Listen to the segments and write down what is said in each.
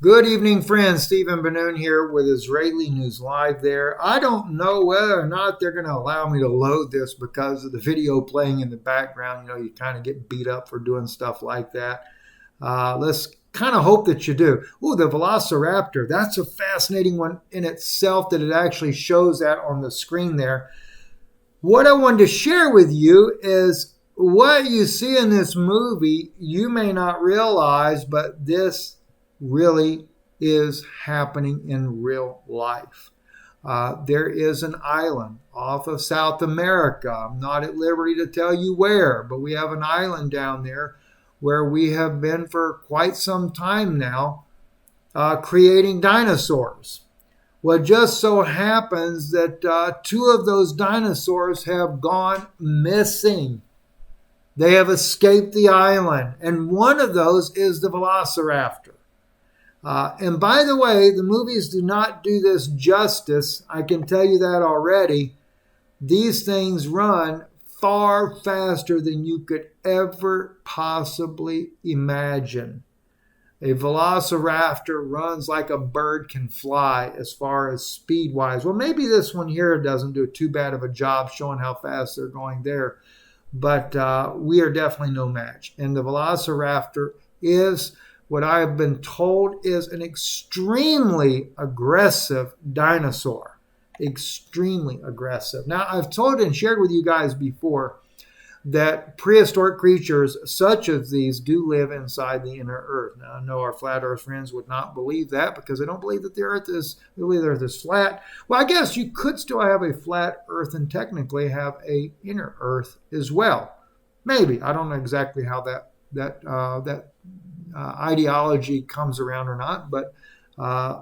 Good evening, friends. Stephen Ben-Nun here with Israeli News Live there. I don't know whether or not they're going to allow me to load this because of the video playing in the background. You kind of get beat up for doing stuff like that. Let's kind of hope that you do. Ooh, the Velociraptor. That's a fascinating one in itself that it actually shows that on the screen there. What I wanted to share with you is what you see in this movie, you may not realize, but this really is happening in real life. There is an island off of South America. I'm not at liberty to tell you where, but we have an island down there where we have been for quite some time now creating dinosaurs. Well, it just so happens that two of those dinosaurs have gone missing. They have escaped the island, and one of those is the Velociraptor. And by the way, the movies do not do this justice. I can tell you that already. These things run far faster than you could ever possibly imagine. A velociraptor runs like a bird can fly as far as speed wise. Well, maybe this one here doesn't do too bad of a job showing how fast they're going there, but we are definitely no match. And the velociraptor is what I've been told is an extremely aggressive dinosaur. Extremely aggressive. Now, I've told and shared with you guys before that prehistoric creatures such as these do live inside the inner earth. Now, I know our flat earth friends would not believe that because they don't believe that the earth is flat. Well, I guess you could still have a flat earth and technically have a inner earth as well. Maybe. I don't know exactly how that ideology comes around or not, but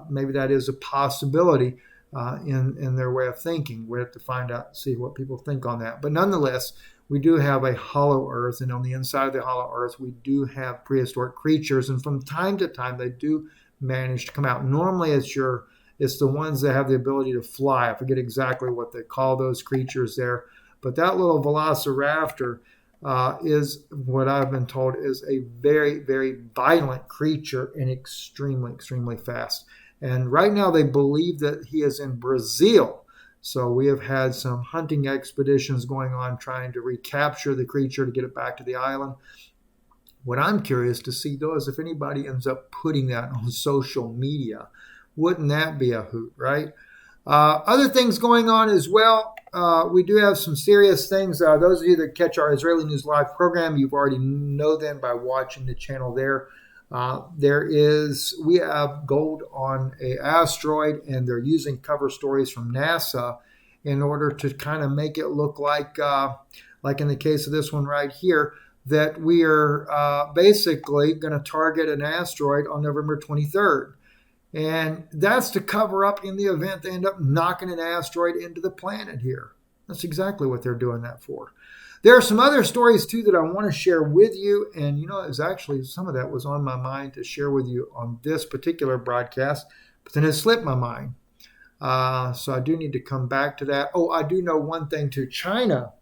maybe that is a possibility in their way of thinking. We have to find out, see what people think on that. But nonetheless, we do have a hollow earth, and on the inside of the hollow earth, we do have prehistoric creatures, and from time to time, they do manage to come out. Normally, it's the ones that have the ability to fly. I forget exactly what they call those creatures there, but that little velociraptor is what I've been told is a very, very violent creature and extremely, extremely fast. And right now they believe that he is in Brazil. So we have had some hunting expeditions going on trying to recapture the creature to get it back to the island. What I'm curious to see, though, is if anybody ends up putting that on social media. Wouldn't that be a hoot, right? Other things going on as well. We do have some serious things. Those of you that catch our Israeli News Live program, you've already know them by watching the channel there. We have gold on an asteroid, and they're using cover stories from NASA in order to kind of make it look like in the case of this one right here, that we are basically going to target an asteroid on November 23rd. And that's to cover up in the event they end up knocking an asteroid into the planet here. That's exactly what they're doing that for. There are some other stories, too, that I want to share with you. And, it was actually some of that was on my mind to share with you on this particular broadcast, but then it slipped my mind. So I do need to come back to that. Oh, I do know one thing, too. China.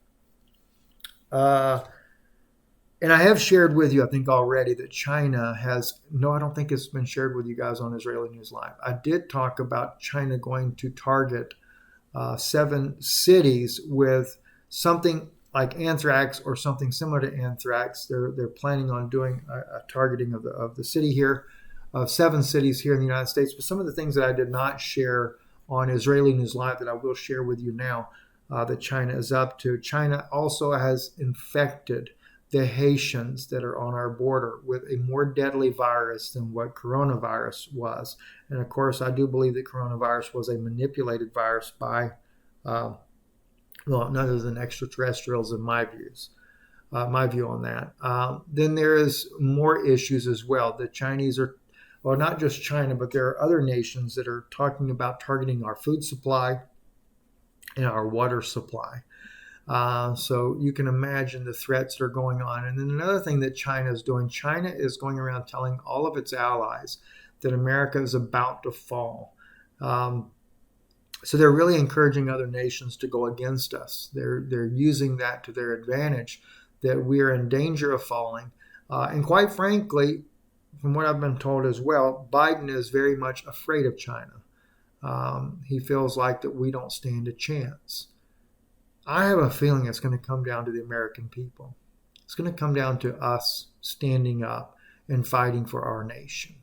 And I have shared with you, I think already, that China has, no, I don't think it's been shared with you guys on Israeli News Live. I did talk about China going to target 7 cities with something like anthrax or something similar to anthrax. They're planning on doing a targeting of the city here, of 7 cities here in the United States. But some of the things that I did not share on Israeli News Live that I will share with you now that China is up to. China also has infected the Haitians that are on our border with a more deadly virus than what coronavirus was. And of course, I do believe that coronavirus was a manipulated virus by, none other than extraterrestrials in my view on that. Then there is more issues as well. The Chinese are, well, not just China, but there are other nations that are talking about targeting our food supply and our water supply. So you can imagine the threats that are going on. And then another thing that China is doing, China is going around telling all of its allies that America is about to fall. So they're really encouraging other nations to go against us. They're using that to their advantage, that we are in danger of falling. And quite frankly, from what I've been told as well, Biden is very much afraid of China. He feels like that we don't stand a chance. I have a feeling it's going to come down to the American people. It's going to come down to us standing up and fighting for our nation.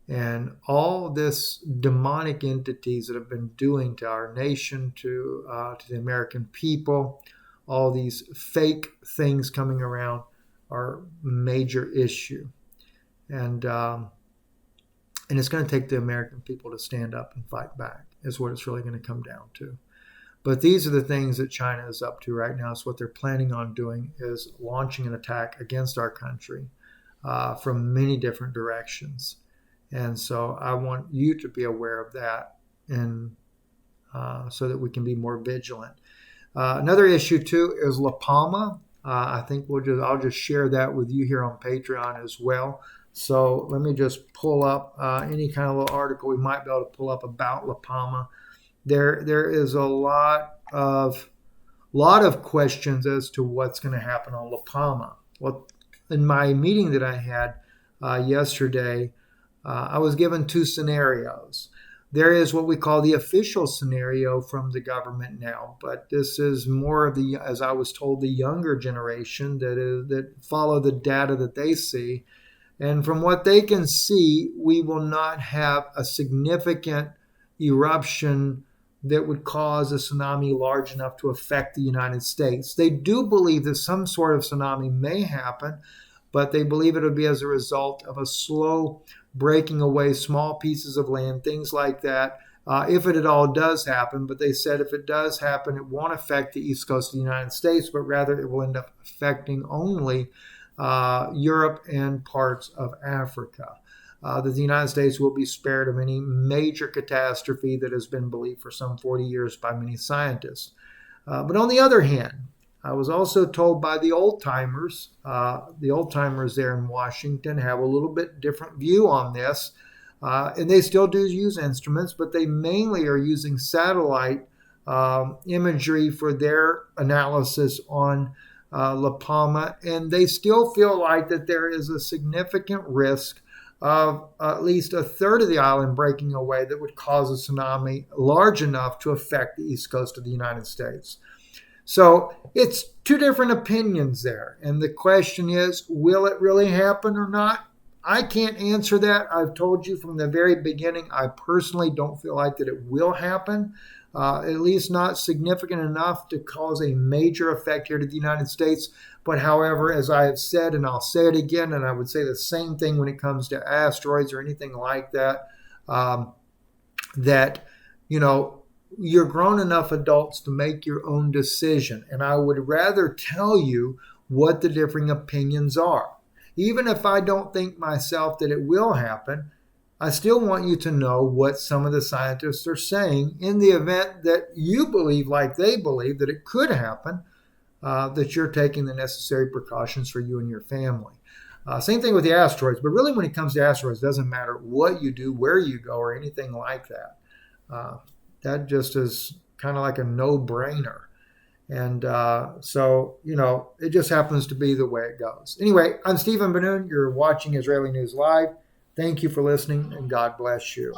And all this demonic entities that have been doing to our nation, to the American people, all these fake things coming around are a major issue. And it's going to take the American people to stand up and fight back is what it's really going to come down to. But these are the things that China is up to right now. So what they're planning on doing is launching an attack against our country from many different directions. And so I want you to be aware of that, and so that we can be more vigilant. Another issue too is La Palma. I think I'll just share that with you here on Patreon as well. So let me just pull up any kind of little article we might be able to pull up about La Palma. There is a lot of questions as to what's going to happen on La Palma. Well, in my meeting that I had yesterday, I was given two scenarios. There is what we call the official scenario from the government now, but this is more of the, as I was told, the younger generation that follow the data that they see. And from what they can see, we will not have a significant eruption that would cause a tsunami large enough to affect the United States. They do believe that some sort of tsunami may happen, but they believe it will be as a result of a slow breaking away small pieces of land, things like that, if it at all does happen. But they said if it does happen, it won't affect the east coast of the United States, but rather it will end up affecting only Europe and parts of Africa. That the United States will be spared of any major catastrophe that has been believed for some 40 years by many scientists. But on the other hand, I was also told by the old-timers there in Washington have a little bit different view on this. And they still do use instruments, but they mainly are using satellite imagery for their analysis on La Palma. And they still feel like that there is a significant risk of at least a third of the island breaking away that would cause a tsunami large enough to affect the east coast of the United States. So it's two different opinions there. And the question is, will it really happen or not? I can't answer that. I've told you from the very beginning, I personally don't feel like that it will happen, at least not significant enough to cause a major effect here to the United States. But however, as I have said, and I'll say it again, and I would say the same thing when it comes to asteroids or anything like that, that, you're grown enough adults to make your own decision. And I would rather tell you what the differing opinions are. Even if I don't think myself that it will happen, I still want you to know what some of the scientists are saying in the event that you believe like they believe that it could happen, that you're taking the necessary precautions for you and your family. Same thing with the asteroids. But really when it comes to asteroids, it doesn't matter what you do, where you go, or anything like that. That just is kind of like a no-brainer. And so, it just happens to be the way it goes. Anyway, I'm Stephen Ben-Nun. You're watching Israeli News Live. Thank you for listening, and God bless you.